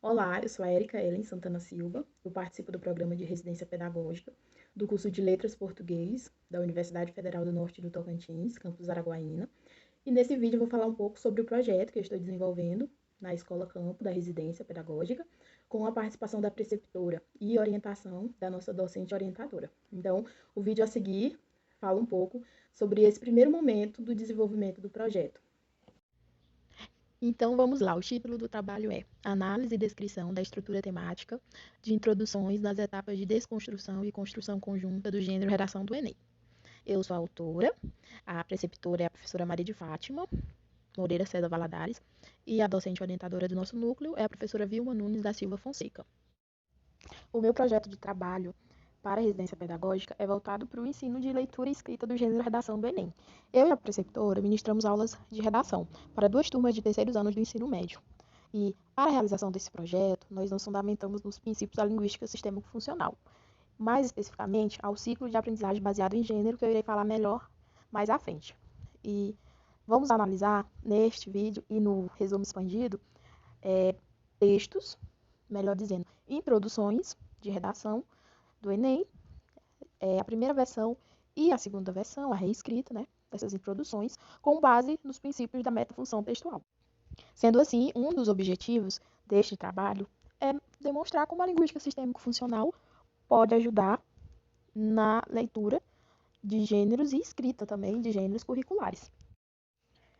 Olá, eu sou a Erika Ellen Santana Silva, eu participo do programa de residência pedagógica do curso de Letras Português da Universidade Federal do Norte do Tocantins, campus Araguaína, e nesse vídeo eu vou falar um pouco sobre o projeto que eu estou desenvolvendo na Escola Campo da Residência Pedagógica, com a participação da preceptora e orientação da nossa docente orientadora. Então, o vídeo a seguir fala um pouco sobre esse primeiro momento do desenvolvimento do projeto. Então vamos lá, o título do trabalho é Análise e Descrição da Estrutura Temática de Introduções nas Etapas de Desconstrução e Construção Conjunta do Gênero Redação do Enem. Eu sou a autora, a preceptora é a professora Maria de Fátima Moreira César Valadares e a docente orientadora do nosso núcleo é a professora Vilma Nunes da Silva Fonseca. O meu projeto de trabalho para a residência pedagógica é voltado para o ensino de leitura e escrita do gênero redação do Enem. Eu e a preceptora ministramos aulas de redação para 2 turmas de terceiros anos do ensino médio. E, para a realização desse projeto, nós nos fundamentamos nos princípios da linguística sistêmico-funcional, mais especificamente ao ciclo de aprendizagem baseado em gênero, que eu irei falar melhor mais à frente. E vamos analisar neste vídeo e no resumo expandido textos, melhor dizendo, introduções de redação do Enem, a primeira versão e a segunda versão, a reescrita, dessas introduções, com base nos princípios da metafunção textual. Sendo assim, um dos objetivos deste trabalho é demonstrar como a linguística sistêmico-funcional pode ajudar na leitura de gêneros e escrita também de gêneros curriculares.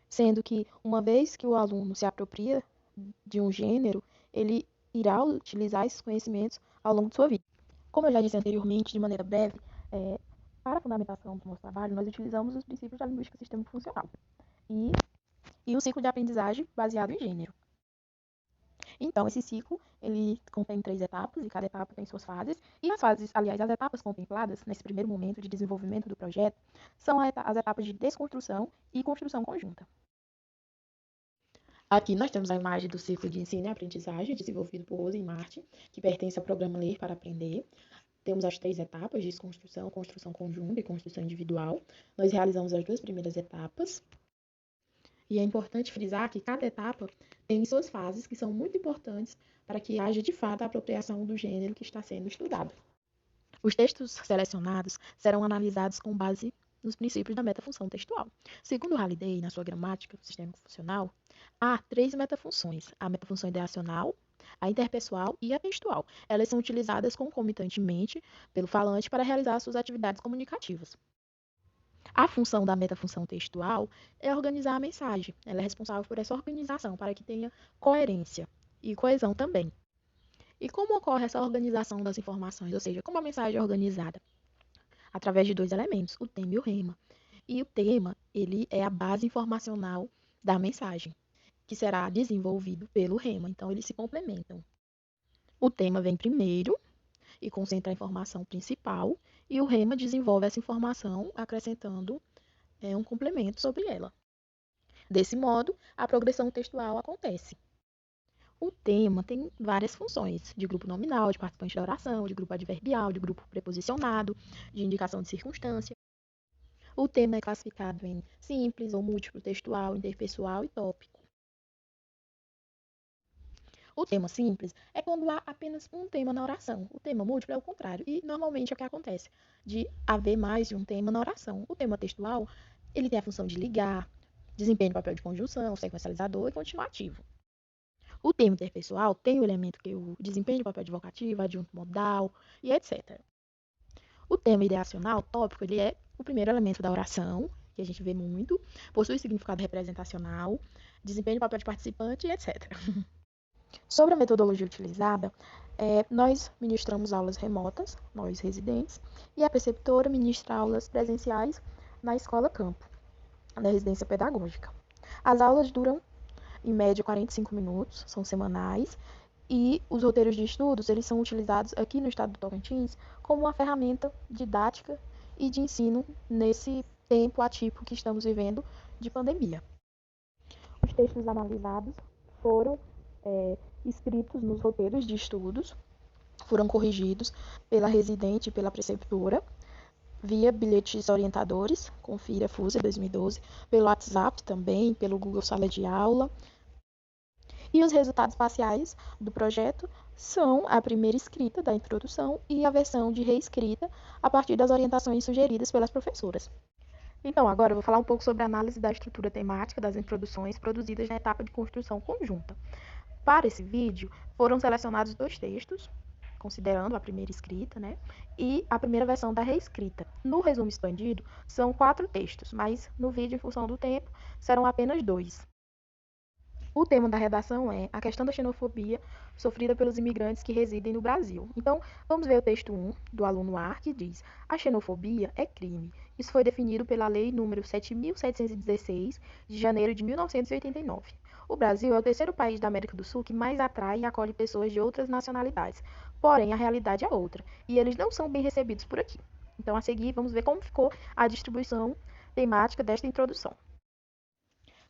Sendo que, uma vez que o aluno se apropria de um gênero, ele irá utilizar esses conhecimentos ao longo de sua vida. Como eu já disse anteriormente, de maneira breve, para a fundamentação do nosso trabalho, nós utilizamos os princípios da linguística sistêmico-funcional e o ciclo de aprendizagem baseado em gênero. Então, esse ciclo, ele contém 3 etapas, e cada etapa tem suas fases. E as etapas contempladas nesse primeiro momento de desenvolvimento do projeto são as etapas de desconstrução e construção conjunta. Aqui nós temos a imagem do ciclo de ensino e aprendizagem desenvolvido por Rosa e Martin, que pertence ao programa Ler para Aprender. Temos as 3 etapas, desconstrução, construção conjunta e construção individual. Nós realizamos as 2 primeiras etapas. E é importante frisar que cada etapa tem suas fases, que são muito importantes para que haja, de fato, a apropriação do gênero que está sendo estudado. Os textos selecionados serão analisados com base nos princípios da metafunção textual. Segundo Halliday, na sua gramática sistêmico-funcional, há 3 metafunções: a metafunção ideacional, a interpessoal e a textual. Elas são utilizadas concomitantemente pelo falante para realizar suas atividades comunicativas. A função da metafunção textual é organizar a mensagem. Ela é responsável por essa organização, para que tenha coerência e coesão também. E como ocorre essa organização das informações? Ou seja, como a mensagem é organizada? Através de 2 elementos, o tema e o rema. E o tema, ele é a base informacional da mensagem, que será desenvolvido pelo rema. Então, eles se complementam. O tema vem primeiro e concentra a informação principal, e o rema desenvolve essa informação acrescentando um complemento sobre ela. Desse modo, a progressão textual acontece. O tema tem várias funções, de grupo nominal, de participante da oração, de grupo adverbial, de grupo preposicionado, de indicação de circunstância. O tema é classificado em simples ou múltiplo textual, interpessoal e tópico. O tema simples é quando há apenas um tema na oração. O tema múltiplo é o contrário. E normalmente é o que acontece, de haver mais de um tema na oração. O tema textual, ele tem a função de ligar, desempenho de papel de conjunção, sequencializador e continuativo. O tema interpessoal tem o elemento que o desempenho de papel de vocativo, adjunto modal e etc. O tema ideacional, tópico, ele é o primeiro elemento da oração, que a gente vê muito, possui significado representacional, desempenho de papel de participante e etc. Sobre a metodologia utilizada, nós ministramos aulas remotas, nós residentes, e a preceptora ministra aulas presenciais na escola campo, na residência pedagógica. As aulas duram, em média, 45 minutos, são semanais, e os roteiros de estudos, eles são utilizados aqui no estado do Tocantins como uma ferramenta didática e de ensino nesse tempo atípico que estamos vivendo de pandemia. Os textos analisados foram escritos nos roteiros de estudos, foram corrigidos pela residente e pela preceptora, via bilhetes orientadores, confira FUSE 2012, pelo WhatsApp também, pelo Google Sala de Aula. E os resultados parciais do projeto são a primeira escrita da introdução e a versão de reescrita a partir das orientações sugeridas pelas professoras. Então, agora eu vou falar um pouco sobre a análise da estrutura temática das introduções produzidas na etapa de construção conjunta. Para esse vídeo, foram selecionados 2 textos, considerando a primeira escrita, né, e a primeira versão da reescrita. No resumo expandido, são 4 textos, mas no vídeo, em função do tempo, serão apenas 2. O tema da redação é a questão da xenofobia sofrida pelos imigrantes que residem no Brasil. Então, vamos ver o texto 1 do aluno A, que diz: a xenofobia é crime. Isso foi definido pela Lei nº 7.716, de janeiro de 1989. O Brasil é o terceiro país da América do Sul que mais atrai e acolhe pessoas de outras nacionalidades. Porém, a realidade é outra, e eles não são bem recebidos por aqui. Então, a seguir, vamos ver como ficou a distribuição temática desta introdução.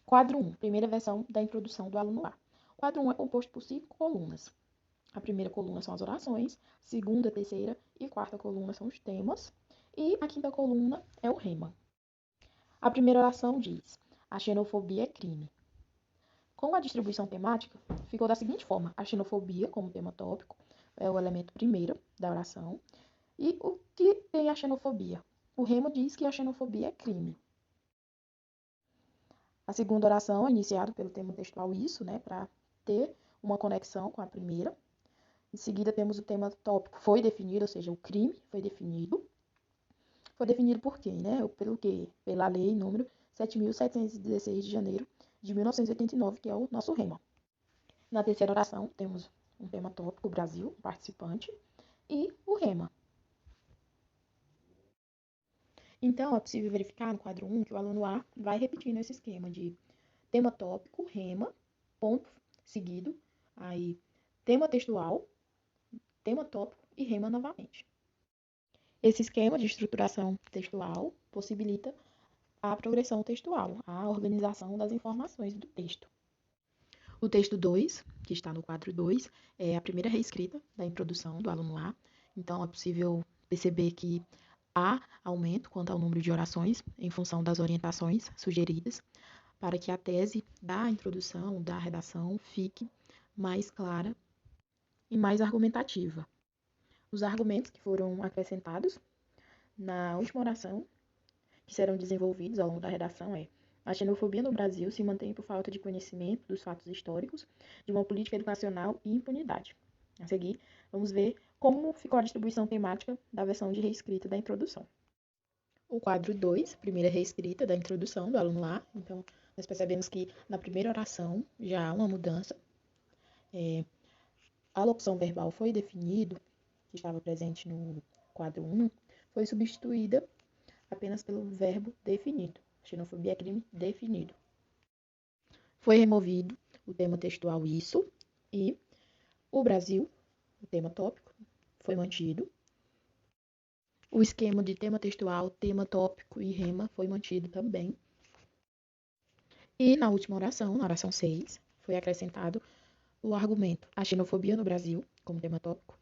Quadro 1, primeira versão da introdução do aluno A. O quadro 1 é composto por 5 colunas. A primeira coluna são as orações, segunda, terceira e quarta coluna são os temas, e a quinta coluna é o rema. A primeira oração diz: a xenofobia é crime. Com a distribuição temática, ficou da seguinte forma: a xenofobia, como tema tópico, é o elemento primeiro da oração. E o que tem a xenofobia? O rema diz que a xenofobia é crime. A segunda oração é iniciada pelo tema textual isso, né, para ter uma conexão com a primeira. Em seguida temos o tema tópico foi definido, ou seja, o crime foi definido. Foi definido por quem, né? Pelo quê? Pela lei número 7.716 de janeiro de 1989, que é o nosso rema. Na terceira oração temos um tema tópico, Brasil, participante, e o rema. Então, é possível verificar no quadro 1 que o aluno A vai repetindo esse esquema de tema tópico, rema, ponto seguido, aí tema textual, tema tópico e rema novamente. Esse esquema de estruturação textual possibilita a progressão textual, a organização das informações do texto. O texto 2, que está no quadro 2, é a primeira reescrita da introdução do aluno A. Então, é possível perceber que há aumento quanto ao número de orações em função das orientações sugeridas, para que a tese da introdução, da redação, fique mais clara e mais argumentativa. Os argumentos que foram acrescentados na última oração, que serão desenvolvidos ao longo da redação, é: a xenofobia no Brasil se mantém por falta de conhecimento dos fatos históricos, de uma política educacional e impunidade. A seguir, vamos ver como ficou a distribuição temática da versão de reescrita da introdução. O quadro 2, primeira reescrita da introdução do aluno A. Então, nós percebemos que na primeira oração já há uma mudança. A locução verbal foi definido, que estava presente no quadro 1, foi substituída apenas pelo verbo definido. Xenofobia é crime definido. Foi removido o tema textual isso e o Brasil, o tema tópico, foi mantido. O esquema de tema textual, tema tópico e rema foi mantido também. E na última oração, na oração 6, foi acrescentado o argumento a xenofobia no Brasil, como tema tópico,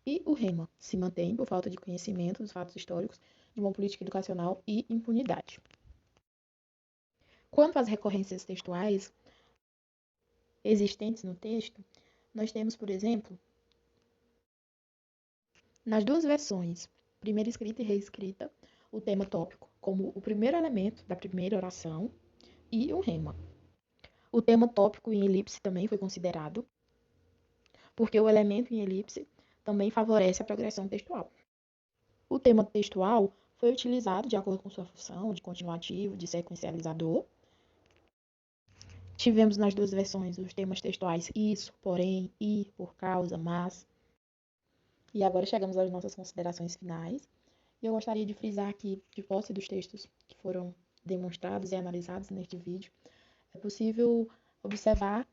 e o rema se mantém por falta de conhecimento dos fatos históricos, de uma política educacional e impunidade. Quanto às recorrências textuais existentes no texto, nós temos, por exemplo, nas duas versões, primeira escrita e reescrita, o tema tópico como o primeiro elemento da primeira oração e o rema. O tema tópico em elipse também foi considerado, porque o elemento em elipse também favorece a progressão textual. O tema textual foi utilizado de acordo com sua função de continuativo, de sequencializador. Tivemos nas duas versões os temas textuais isso, porém, e, por causa, mas. E agora chegamos às nossas considerações finais. E eu gostaria de frisar que, de posse dos textos que foram demonstrados e analisados neste vídeo, é possível observar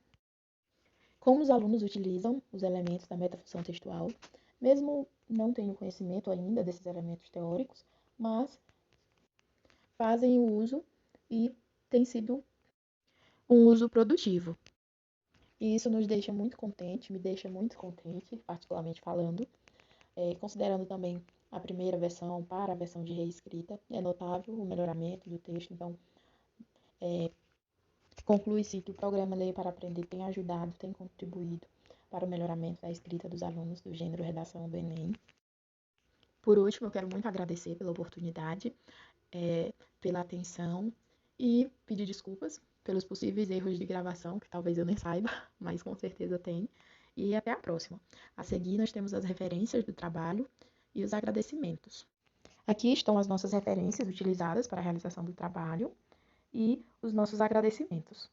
como os alunos utilizam os elementos da metafunção textual, mesmo não tendo conhecimento ainda desses elementos teóricos, mas fazem o uso e tem sido um uso produtivo. E isso nos deixa muito contente, me deixa muito contente, particularmente falando, considerando também a primeira versão para a versão de reescrita. É notável o melhoramento do texto, então Conclui-se que o programa Leia para Aprender tem ajudado, tem contribuído para o melhoramento da escrita dos alunos do gênero redação do Enem. Por último, eu quero muito agradecer pela oportunidade, pela atenção e pedir desculpas pelos possíveis erros de gravação, que talvez eu nem saiba, mas com certeza tem. E até a próxima. A seguir, nós temos as referências do trabalho e os agradecimentos. Aqui estão as nossas referências utilizadas para a realização do trabalho e os nossos agradecimentos.